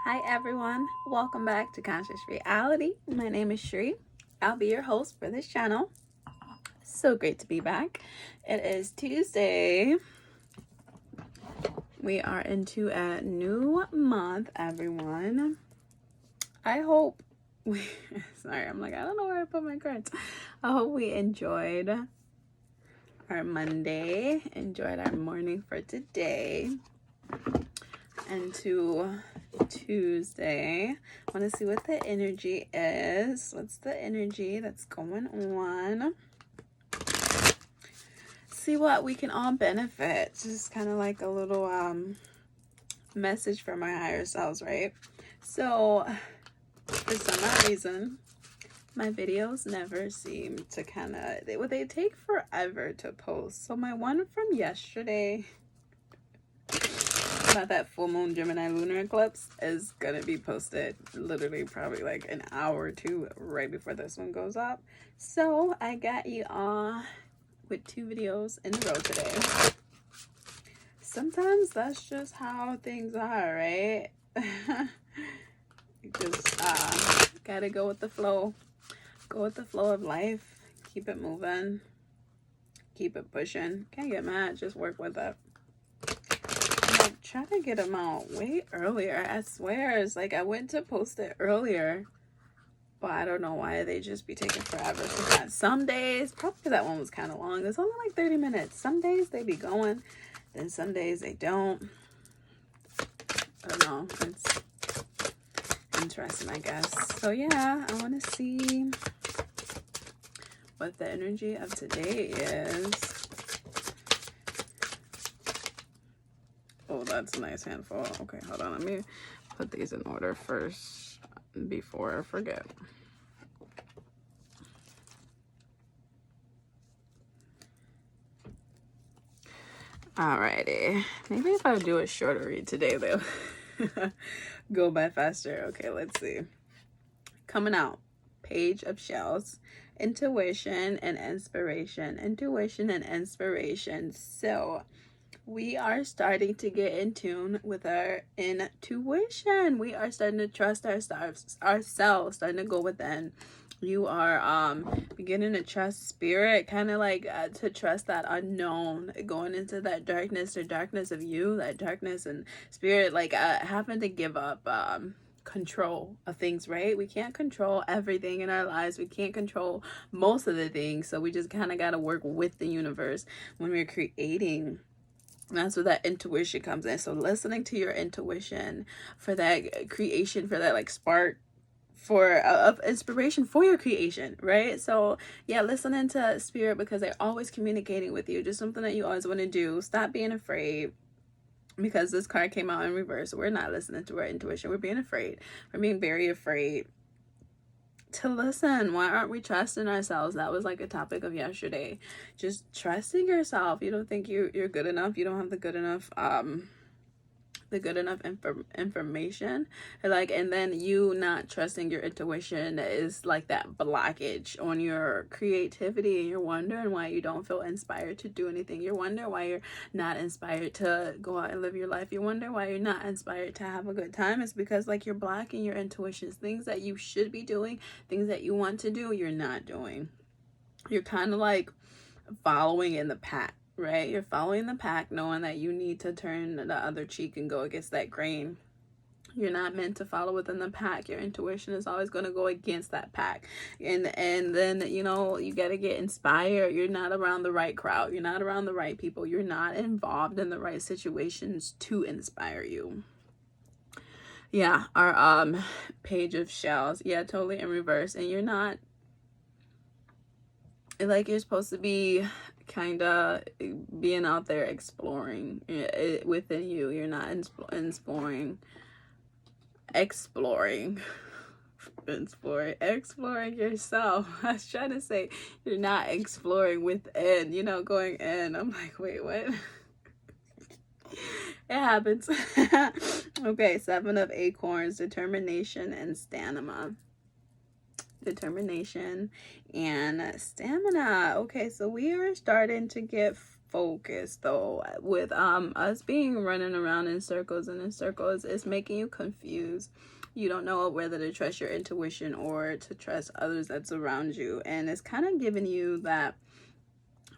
Hi everyone, welcome back to Conscious Reality. My name is Cherie. I'll be your host for this channel. So great to be back. It is Tuesday. We are into a new month, everyone. I hope we sorry, I'm like, I don't know where I put my cards. I hope we enjoyed our Monday, enjoyed our morning for today. And to Tuesday, I want to see what the energy is. What's the energy that's going on? See what we can all benefit. Just kind of like a little message from our higher selves, right? So for some odd reason, my videos never seem to they take forever to post. So my one from yesterday about that full moon Gemini lunar eclipse is gonna be posted literally probably like an hour or two right before this one goes up. So I got you all with 2 videos in a row today. Sometimes that's just how things are, right? You just gotta go with the flow. Go with the flow of life. Keep it moving. Keep it pushing. Can't get mad, just work with it. Try to get them out way earlier. I swear, it's like I went to post it earlier, but I don't know why they just be taking forever. Some days, probably that one was kind of long. It's only like 30 minutes. Some days they be going, then some days they don't. I don't know. It's interesting, I guess. So yeah, I want to see what the energy of today is. Oh, that's a nice handful. Okay, hold on. Let me put these in order first before I forget. Alrighty. Maybe if I do a shorter read today, they'll go by faster. Okay, let's see. Coming out. Page of Shells. Intuition and inspiration. Intuition and inspiration. So we are starting to get in tune with our intuition. We are starting to trust ourselves, starting to go within. You are beginning to trust spirit, kind of like to trust that unknown, going into that darkness, the darkness of you, that darkness and spirit, like having to give up control of things, right? We can't control everything in our lives. We can't control most of the things, so we just kind of got to work with the universe when we're creating. That's where that intuition comes in. So listening to your intuition for that creation, for that like spark for of inspiration for your creation, right? So yeah, listening to spirit because they're always communicating with you. Just something that you always want to do. Stop being afraid. Because this card came out in reverse. We're not listening to our intuition. We're being afraid. We're being very afraid to listen. Why aren't we trusting ourselves? That was like a topic of yesterday. Just trusting yourself. You don't think you're good enough. You don't have the good enough information, like, and then you not trusting your intuition is like that blockage on your creativity, and you're wondering why you don't feel inspired to do anything. You're wondering why you're not inspired to go out and live your life. You wonder why you're not inspired to have a good time. It's because like you're blocking your intuitions. Things that you should be doing, things that you want to do, you're not doing. You're kind of like following in the pack, right? You're following the pack, knowing that you need to turn the other cheek and go against that grain. You're not meant to follow within the pack. Your intuition is always going to go against that pack. And then, you know, you got to get inspired. You're not around the right crowd. You're not around the right people. You're not involved in the right situations to inspire you. Yeah, our Page of Shells. Yeah, totally in reverse. And you're not, like, you're supposed to be kind of being out there exploring within you. You're not exploring yourself. I was trying to say you're not exploring within, you know, going in. I'm like, wait, what? It happens. Okay, 7 of Acorns. Determination and stamina. Determination and stamina. Okay, so we are starting to get focus though. With us being running around in circles and in circles, it's making you confused. You don't know whether to trust your intuition or to trust others that's around you, and it's kind of giving you that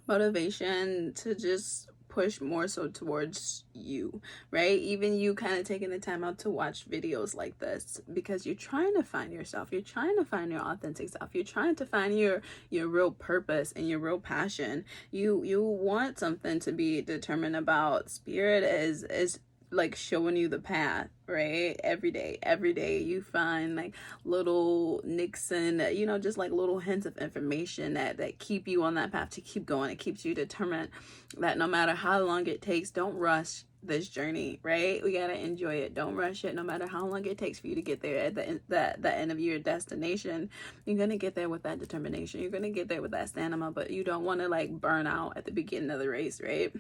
motivation to just push more so towards you, right? Even you kind of taking the time out to watch videos like this because you're trying to find yourself, you're trying to find your authentic self, you're trying to find your real purpose and your real passion. You want something to be determined about. Spirit is like showing you the path, right? Every day you find like little nicks and just like little hints of information that keep you on that path to keep going. It keeps you determined that no matter how long it takes, don't rush this journey, right? We gotta enjoy it. Don't rush it. No matter how long it takes for you to get there at the end of your destination, you're gonna get there with that determination. You're gonna get there with that stamina, but you don't want to like burn out at the beginning of the race, right?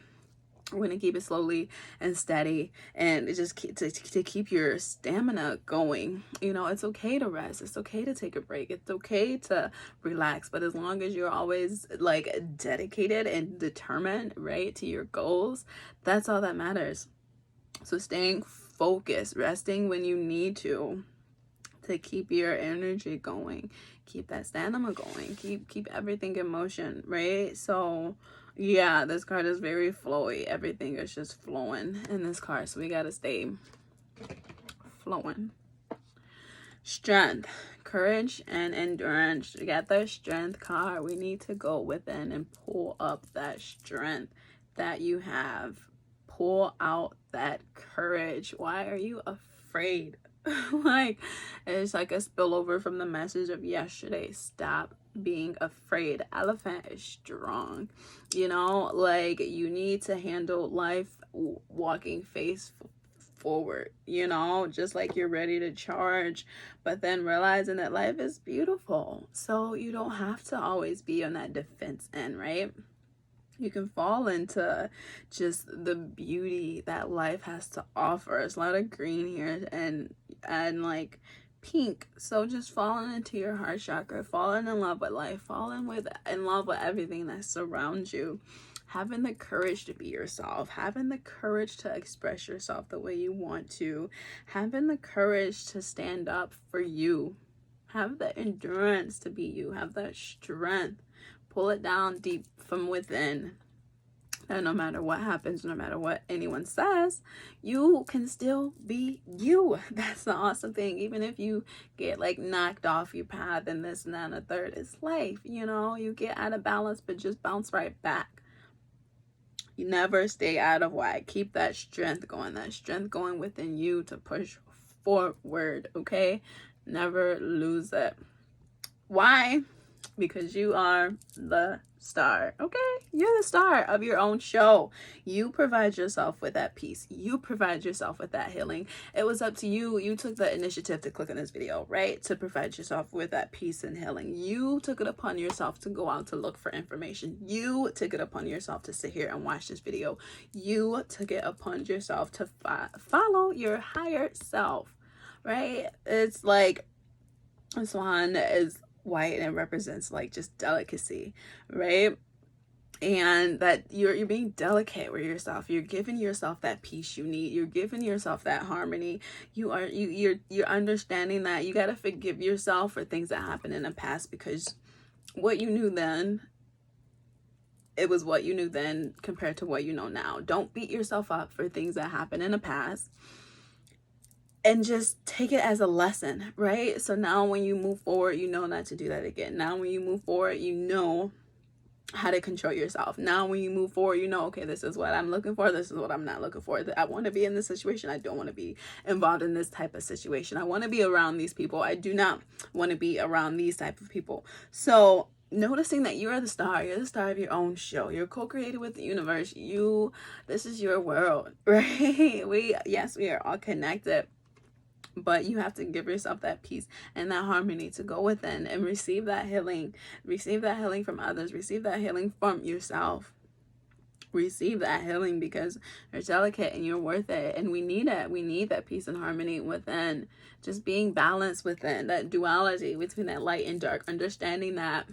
We're going to keep it slowly and steady, and just to keep your stamina going. It's okay to rest. It's okay to take a break. It's okay to relax. But as long as you're always like dedicated and determined, right, to your goals, that's all that matters. So staying focused, resting when you need to keep your energy going, keep that stamina going, keep everything in motion, right? So yeah, this card is very flowy. Everything is just flowing in this card, so we gotta stay flowing. Strength, courage, and endurance. We got the strength card. We need to go within and pull up that strength that you have. Pull out that courage. Why are you afraid? Like, it's like a spillover from the message of yesterday. Stop being afraid. Elephant is strong. Like, you need to handle life walking face forward, just like you're ready to charge, but then realizing that life is beautiful. So you don't have to always be on that defense end, right? You can fall into just the beauty that life has to offer. There's a lot of green here and like pink. So just falling into your heart chakra, falling in love with life, falling in love with everything that surrounds you. Having the courage to be yourself, having the courage to express yourself the way you want to, having the courage to stand up for you, have the endurance to be you, have that strength. Pull it down deep from within. And no matter what happens, no matter what anyone says, you can still be you. That's the awesome thing. Even if you get like knocked off your path and this and that and the third, it's life. You get out of balance, but just bounce right back. You never stay out of whack. Keep that strength going within you to push forward, okay? Never lose it. Why? Because you are the star, okay? You're the star of your own show. You provide yourself with that peace. You provide yourself with that healing. It was up to you. You took the initiative to click on this video, right? To provide yourself with that peace and healing. You took it upon yourself to go out to look for information. You took it upon yourself to sit here and watch this video. You took it upon yourself to follow your higher self, right? It's like this one is white and it represents like just delicacy, right? And that you're being delicate with yourself. You're giving yourself that peace you need. You're giving yourself that harmony. You're understanding that you got to forgive yourself for things that happened in the past, because what you knew then, it was what you knew then compared to what you know now. Don't beat yourself up for things that happened in the past. And just take it as a lesson, right? So now when you move forward, you know not to do that again. Now when you move forward, you know how to control yourself. Now when you move forward, you know, okay, this is what I'm looking for. This is what I'm not looking for. I want to be in this situation. I don't want to be involved in this type of situation. I want to be around these people. I do not want to be around these type of people. So noticing that you're the star of your own show. You're co-created with the universe. This is your world, right? We are all connected. But you have to give yourself that peace and that harmony to go within and receive that healing. Receive that healing from others. Receive that healing from yourself. Receive that healing because you're delicate and you're worth it. And we need it. We need that peace and harmony within. Just being balanced within. That duality between that light and dark. Understanding that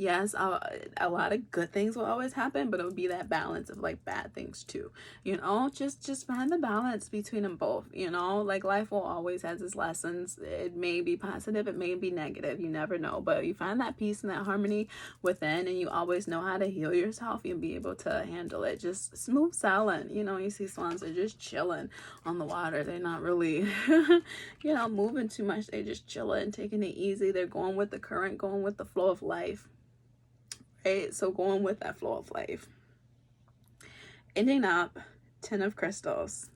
Yes, a lot of good things will always happen, but it'll be that balance of like bad things too. Just find the balance between them both. Like life will always has its lessons. It may be positive, it may be negative. You never know, but you find that peace and that harmony within, and you always know how to heal yourself. You'll be able to handle it. Just smooth sailing. You see swans are just chilling on the water. They're not really, moving too much. They're just chilling, taking it easy. They're going with the current, going with the flow of life. Right? So going with that flow of life. Ending up 10 of crystals.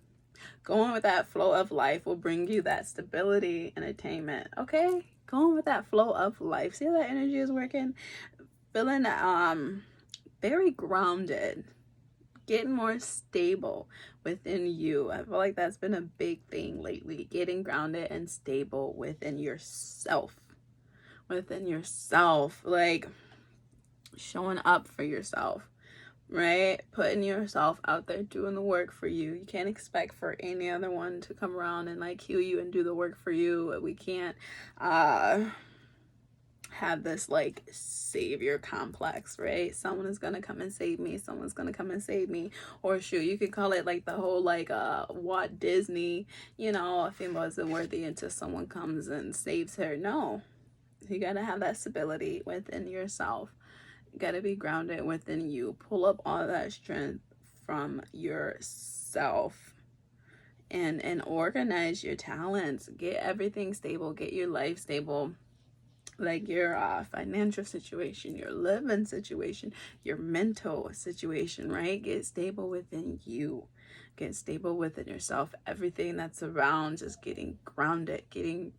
Going with that flow of life will bring you that stability and attainment. Okay? Going with that flow of life. See how that energy is working? Feeling very grounded. Getting more stable within you. I feel like that's been a big thing lately. Getting grounded and stable within yourself. Like showing up for yourself, right? Putting yourself out there, doing the work for you. You can't expect for any other one to come around and like heal you and do the work for you. We can't have this like savior complex, right? Someone is gonna come and save me. Someone's gonna come and save me. Or shoot, you could call it like the whole like Walt Disney, a female isn't worthy until someone comes and saves her. No, you gotta have that stability within yourself. You gotta be grounded within you. Pull up all that strength from yourself and organize your talents. Get everything stable. Get your life stable. Like your financial situation, your living situation, your mental situation, right? Get stable within you. Get stable within yourself. Everything that's around, just getting grounded, getting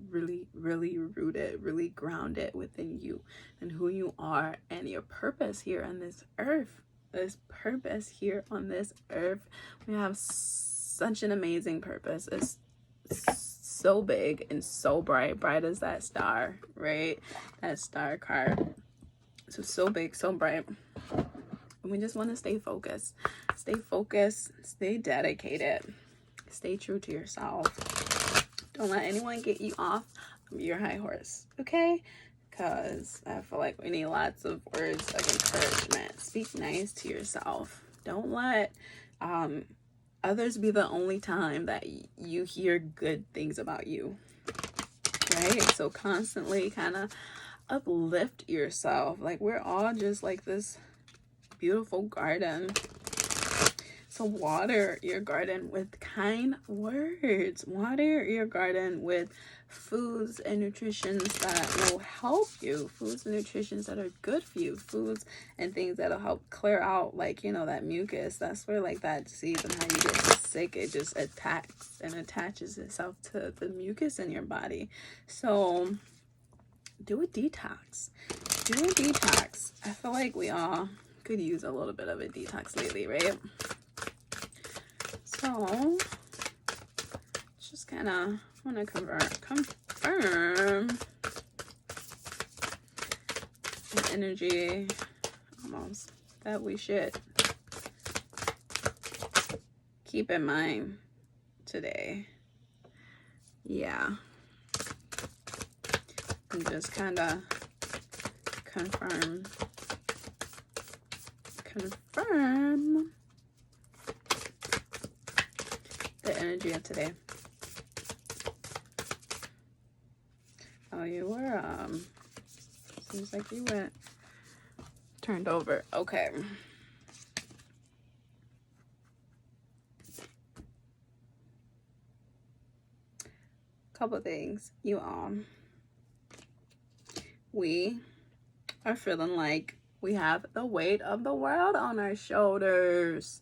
really, really rooted, really grounded within you and who you are and your purpose here on this earth. This purpose here on this earth. We have such an amazing purpose. It's so big and so bright as that star, right? That star card. So big, so bright. And we just want to stay focused, stay dedicated, stay true to yourself. Don't let anyone get you off of your high horse, okay? Because I feel like we need lots of words of encouragement. Speak nice to yourself. Don't let others be the only time that you hear good things about you, right? So constantly kind of uplift yourself. Like we're all just like this beautiful garden. So water your garden with kind words. Water your garden with foods and nutritions that will help you. Foods and nutritions that are good for you. Foods and things that'll help clear out like, that mucus. That's where like that disease and how you get sick, it just attacks and attaches itself to the mucus in your body. So do a detox. I feel like we all could use a little bit of a detox lately, right? So just kind of want to confirm the energy almost that we should keep in mind today. Yeah. And just kind of confirm the energy of today. Oh, you were seems like you went turned over. Okay. Couple things, you all. We are feeling like we have the weight of the world on our shoulders.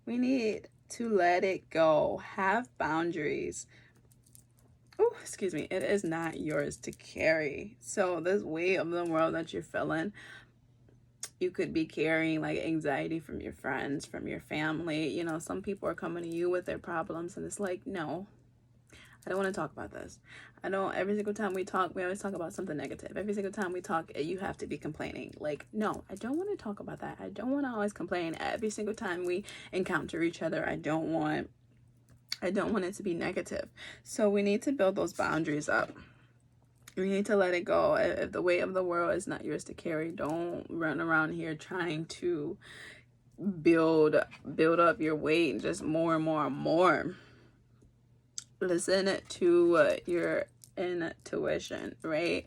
We need to let it go. Have boundaries. Oh, excuse me. It is not yours to carry. So this weight of the world that you're feeling, you could be carrying like anxiety from your friends, from your family. Some people are coming to you with their problems and it's like, no, I don't want to talk about this. Every single time we talk, we always talk about something negative. Every single time we talk, you have to be complaining. Like, no, I don't want to talk about that. I don't want to always complain. Every single time we encounter each other, I don't want it to be negative. So we need to build those boundaries up. You need to let it go. If the weight of the world is not yours to carry, don't run around here trying to build up your weight just more and more and more. Listen to your intuition, right?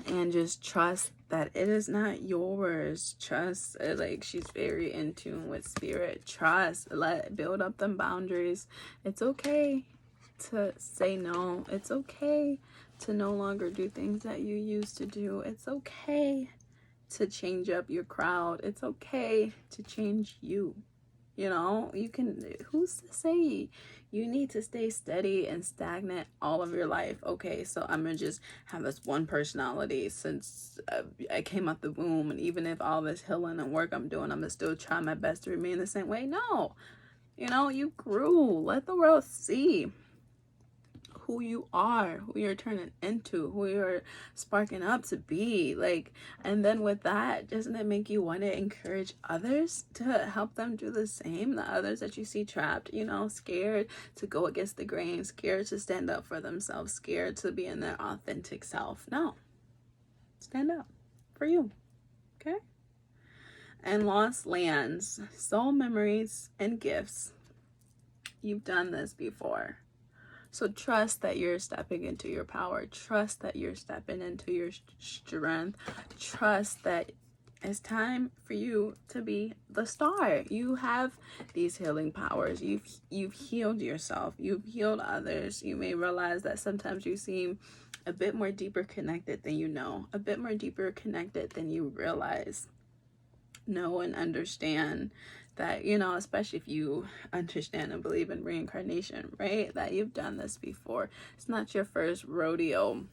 And just trust that it is not yours. Trust, like, she's very in tune with spirit. Trust, build up them boundaries. It's okay to say no. It's okay to no longer do things that you used to do. It's okay to change up your crowd. It's okay to change you. You know, you can, who's to say you need to stay steady and stagnant all of your life? Okay, so I'm gonna just have this one personality since I came out the womb, and even if all this healing and work I'm doing, I'm gonna still try my best to remain the same way. No, you know, you grew. Let the world see who you are, who you're turning into, who you're sparking up to be. Like, and then with that, doesn't it make you want to encourage others to help them do the same? The others that you see trapped, you know, scared to go against the grain, scared to stand up for themselves, scared to be in their authentic self. No, stand up for you. Okay. And lost lands, soul memories, and gifts. You've done this before. So trust that you're stepping into your power. Trust that you're stepping into your strength. Trust that it's time for you to be the star. You have these healing powers. You've healed yourself. You've healed others. You may realize that sometimes you seem a bit more deeper connected than you know, a bit more deeper connected than you realize. Know and understand that, you know, especially if you understand and believe in reincarnation, right? That you've done this before. It's not your first rodeo.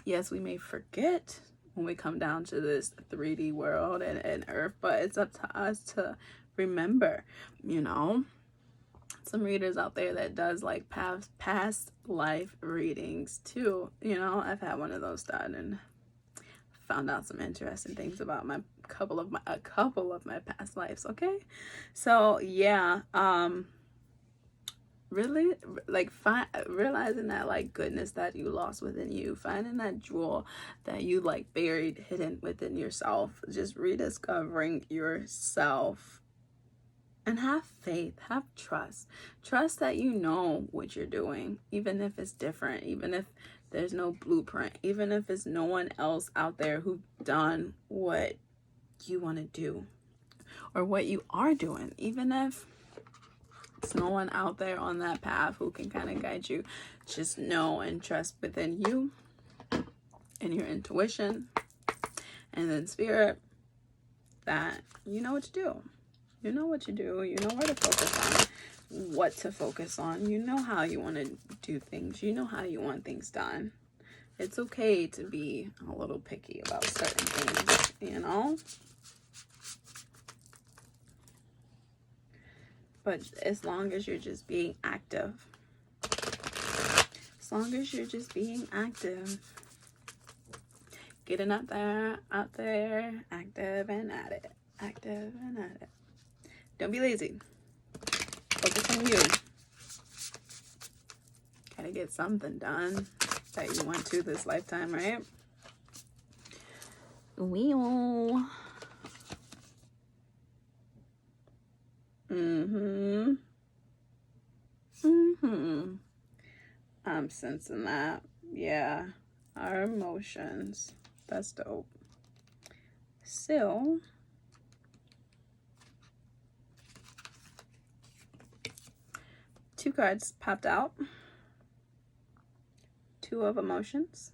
Yes, we may forget when we come down to this 3D world and earth, but it's up to us to remember, you know. Some readers out there that does like past life readings too. You know, I've had one of those done and found out some interesting things about a couple of my past lives. Okay, so yeah, really, like, realizing that, like, goodness that you lost within you, finding that jewel that you like buried hidden within yourself, just rediscovering yourself. And have faith, have trust that you know what you're doing, even if it's different, even if there's no blueprint, even if it's no one else out there who've done what you want to do or what you are doing, even if it's no one out there on that path who can kind of guide you. Just know and trust within you and your intuition and then spirit that you know what to do. You know what to do. You know where to focus on, what to focus on. You know how you want to do things. You know how you want things done. It's okay to be a little picky about certain things, you know? But as long as you're just being active. As long as you're just being active. Getting out there, active and at it. Active and at it. Don't be lazy. Focus on you. Gotta get something done that you want to this lifetime, right? Wheel. I'm sensing that. Yeah. Our emotions. That's dope. So, two cards popped out. Two of emotions.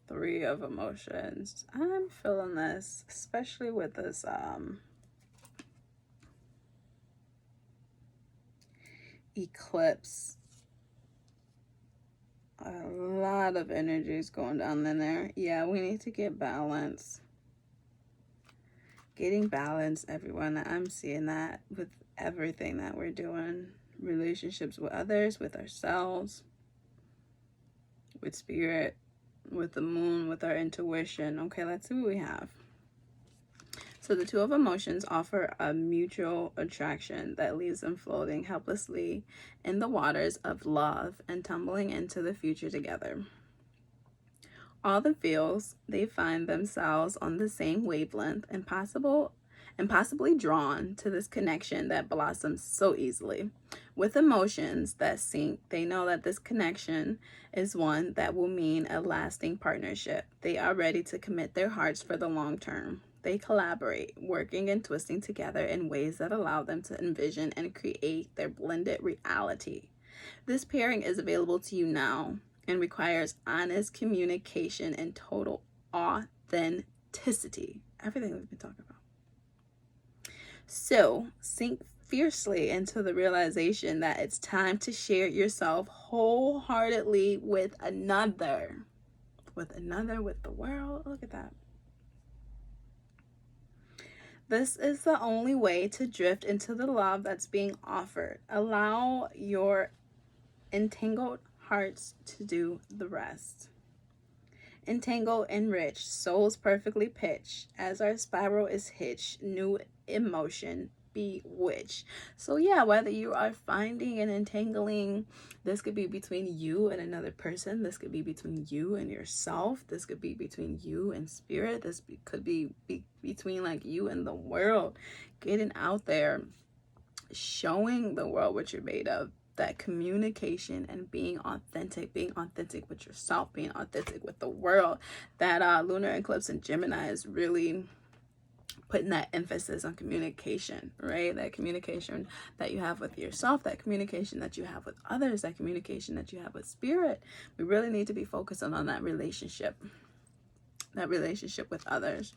Three of emotions. I'm feeling this, especially with this eclipse. A lot of energy is going down in there. Yeah, we need to get balance. Getting balance, everyone. I'm seeing that with everything that we're doing. Relationships with others, with ourselves, with spirit, with the moon, with our intuition. Okay, let's see what we have. So the two of emotions offer a mutual attraction that leaves them floating helplessly in the waters of love and tumbling into the future together. All the feels, they find themselves on the same wavelength and possibly drawn to this connection that blossoms so easily. With emotions that sync, they know that this connection is one that will mean a lasting partnership. They are ready to commit their hearts for the long term. They collaborate, working and twisting together in ways that allow them to envision and create their blended reality. This pairing is available to you now and requires honest communication and total authenticity. Everything we've been talking about. So, sink fiercely into the realization that it's time to share yourself wholeheartedly with another. With the world. Look at that. This is the only way to drift into the love that's being offered. Allow your entangled hearts to do the rest. Entangled, enriched, souls perfectly pitched. As our spiral is hitched, new emotion bewitched. So yeah, whether you are finding and entangling, this could be between you and another person. This could be between you and yourself. This could be between you and spirit. Could be between like you and the world. Getting out there, showing the world what you're made of. That communication and being authentic with yourself, being authentic with the world. That lunar eclipse in Gemini is really putting that emphasis on communication, right? That communication that you have with yourself, that communication that you have with others, that communication that you have with spirit. We really need to be focusing on that relationship with others.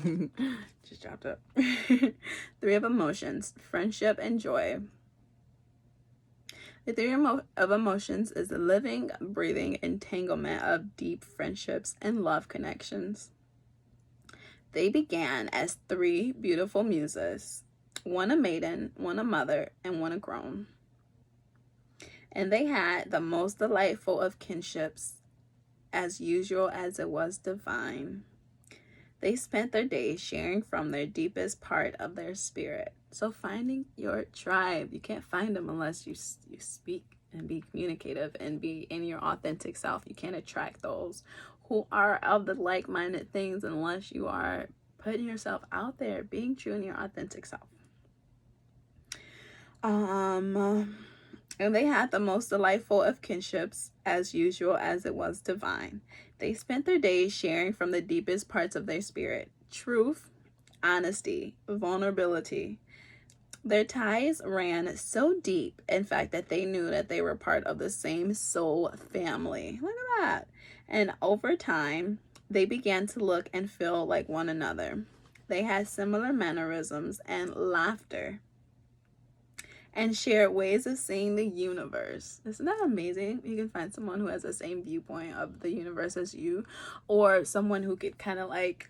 Just dropped it. Three of emotions, friendship and joy. The three of emotions is the living, breathing entanglement of deep friendships and love connections. They began as three beautiful muses, one a maiden, one a mother, and one a grown. And they had the most delightful of kinships, as usual as it was divine. They spent their days sharing from their deepest part of their spirit. So finding your tribe, you can't find them unless you speak and be communicative and be in your authentic self. You can't attract those who are of the like-minded things unless you are putting yourself out there, being true in your authentic self. And they had the most delightful of kinships, as usual as it was divine. They spent their days sharing from the deepest parts of their spirit, truth, honesty, vulnerability. Their ties ran so deep, in fact, that they knew that they were part of the same soul family. Look at that. And over time, they began to look and feel like one another. They had similar mannerisms and laughter, and shared ways of seeing the universe. Isn't that amazing? You can find someone who has the same viewpoint of the universe as you, or someone who could kind of like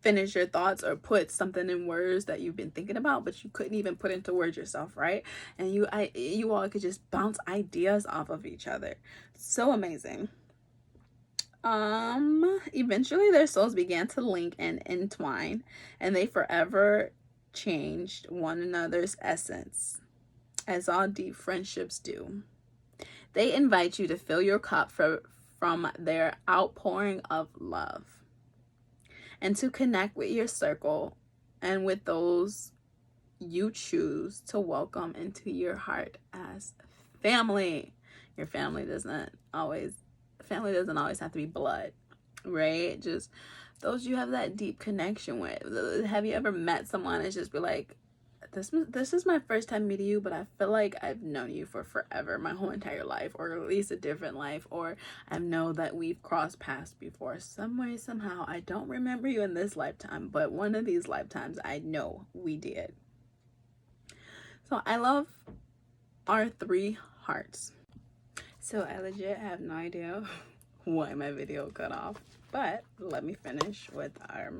finish your thoughts or put something in words that you've been thinking about, but you couldn't even put into words yourself, right? And you all could just bounce ideas off of each other. So amazing. Eventually their souls began to link and entwine, and they forever changed one another's essence, as all deep friendships do. They invite you to fill your cup from their outpouring of love, and to connect with your circle and with those you choose to welcome into your heart as family. Your family doesn't always have to be blood, right? Just those you have that deep connection with. Have you ever met someone and just be like, this is my first time meeting you, but I feel like I've known you for forever, my whole entire life, or at least a different life, or I know that we've crossed paths before some way, somehow. I don't remember you in this lifetime, but one of these lifetimes I know we did. So I love our three hearts. So I legit have no idea why my video cut off, but let me finish with our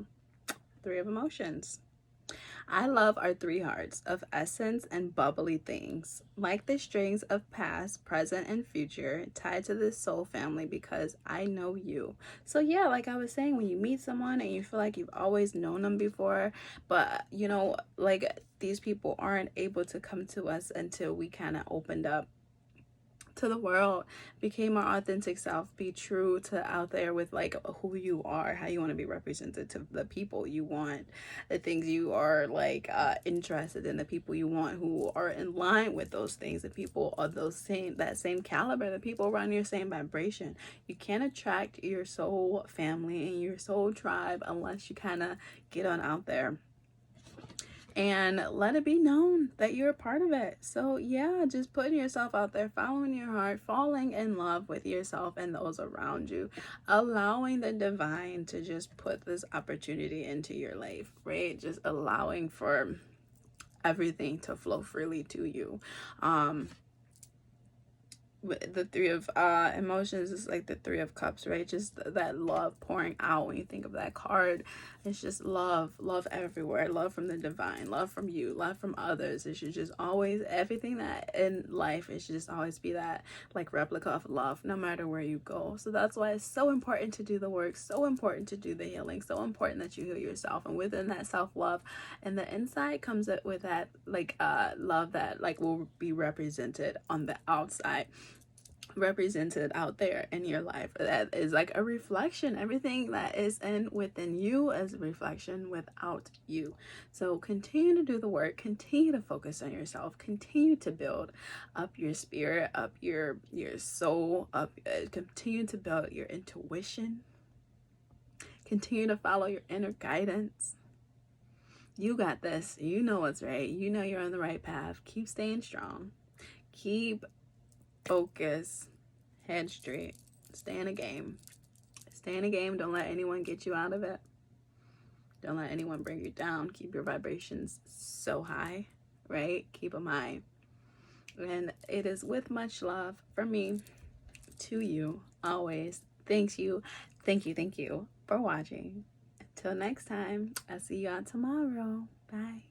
three of emotions. I love our three hearts of essence and bubbly things, like the strings of past, present, and future tied to this soul family because I know you. So yeah, like I was saying, when you meet someone and you feel like you've always known them before, but you know, like these people aren't able to come to us until we kind of opened up to the world, became our authentic self, be true to out there with like who you are, how you want to be represented to the people you want, the things you are like interested in, the people you want who are in line with those things, the people of those same that same caliber, the people around your same vibration. You can't attract your soul family and your soul tribe unless you kind of get on out there and let it be known that you're a part of it. So yeah, just putting yourself out there, following your heart, falling in love with yourself and those around you, allowing the divine to just put this opportunity into your life, right? Just allowing for everything to flow freely to you. The three of emotions is like the three of cups, right? Just that love pouring out. When you think of that card, it's just love everywhere, love from the divine, love from you, love from others. It should just always, everything that in life, it should just always be that like replica of love no matter where you go. So that's why it's so important to do the work, so important to do the healing, so important that you heal yourself. And within that self-love and the inside comes it with that like love that like will be represented on the outside, represented out there in your life. That is like a reflection. Everything that is in within you is a reflection without you. So continue to do the work, continue to focus on yourself, continue to build up your spirit, up your soul, up continue to build your intuition, continue to follow your inner guidance. You got this. You know what's right. You know you're on the right path. Keep staying strong, keep focus, head straight, stay in a game. Stay in a game. Don't let anyone get you out of it. Don't let anyone bring you down. Keep your vibrations so high, right? Keep them high. And it is with much love from me to you always. Thank you for watching. Until next time, I'll see you all tomorrow. Bye.